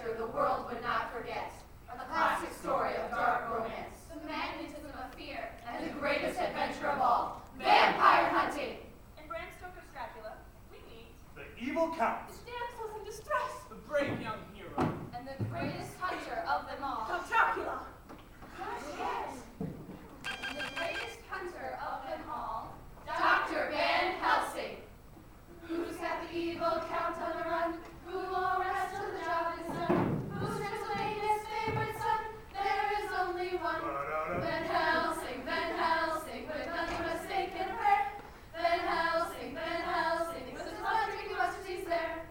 adventure the world would not forget. A classic story of dark romance. The magnetism of fear. And the greatest adventure of all, vampire hunting. In Bram Stoker's Dracula, we meet the evil count. The damsels in distress. The brave young hero. And the greatest hunter of them all. Count Dracula. Yes. And the greatest hunter of them all, Dr. Van Helsing. Who's got the evil count on the run? Who will rest till the job is done? Who's Transylvania's favorite son? There is only one. Van Helsing, with nothing but steak and a prayer. Van Helsing, with his blood drinking mustard seeds there.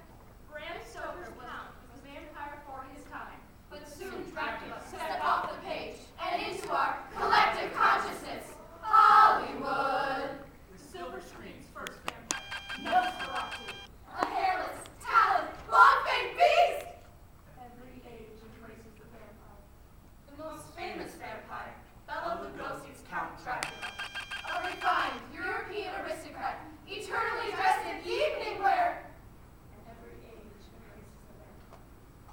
Bram Stoker's Count was a vampire for his time. But soon Dracula stepped off the page and into our collective consciousness. Hollywood. The silver screen's first vampire. Nosferatu. A hairless, taloned, long-faced beast! Every age embraces the vampire. The most famous vampire, Bela Bela Lugosi's Lugosi's Count Dracula. a refined European aristocrat, eternally dressed in evening wear. And every age embraces the vampire.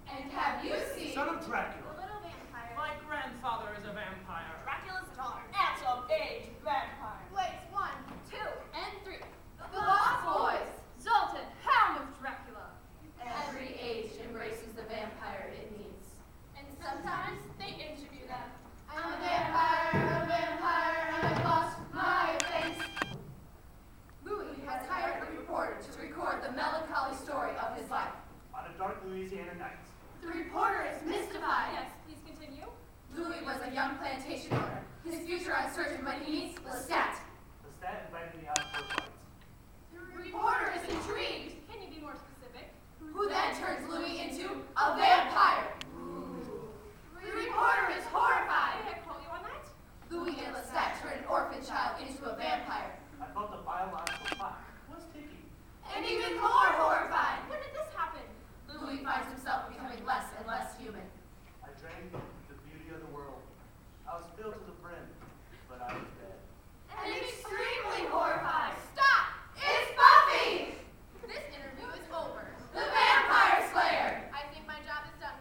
And have you seen Son of Dracula. The little vampire. My grandfather is a vampire. Dracula's daughter. At of age vampire. Wait, 1, 2, And 3. the Lost Boys? Zoltan, Hound of Dracula. Every age embraces the vampire it needs. And sometimes they interview them. I'm a vampire, and I've lost my face. Louis has hired a reporter to record the melancholy story of his life. On a dark Louisiana night. The reporter is mystified. Yes, please continue. Louis was a young plantation owner. His future uncertain, but he meets Lestat. Lestat invited me out for a fight. The reporter is intrigued, Can you be more specific? who then turns Louis into a vampire. The reporter is horrified. May I quote you on that? Louis and Lestat turn an orphan child into a vampire. I thought the biological clock was ticking. And even more horrified, When did this happen? Louis finds himself becoming less and less human. I drank the beauty of the world. I was filled to the brim, but I was dead. And extremely horrified. Stop! It's Buffy! This interview is over. The Vampire Slayer! I think my job is done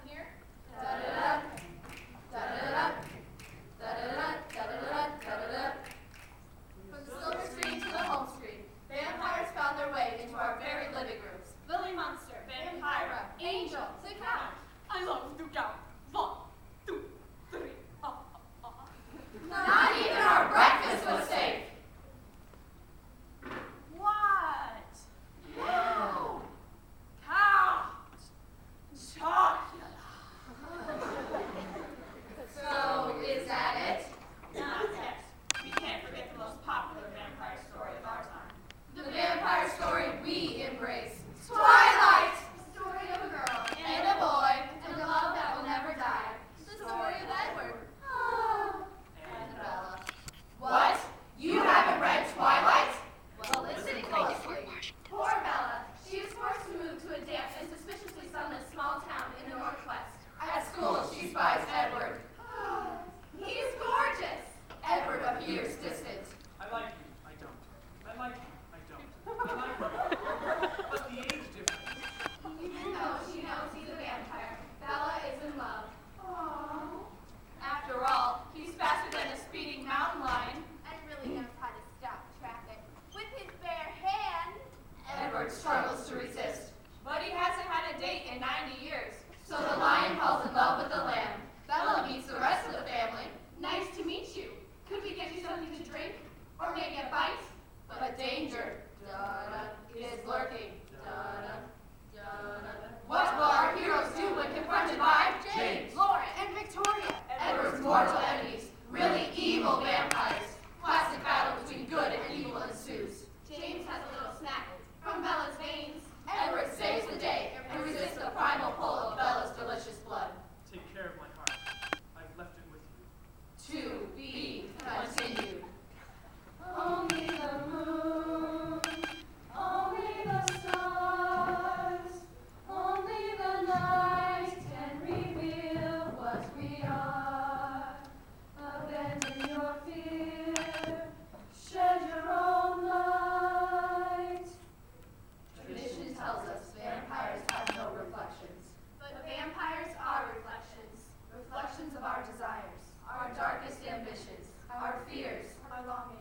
my longing.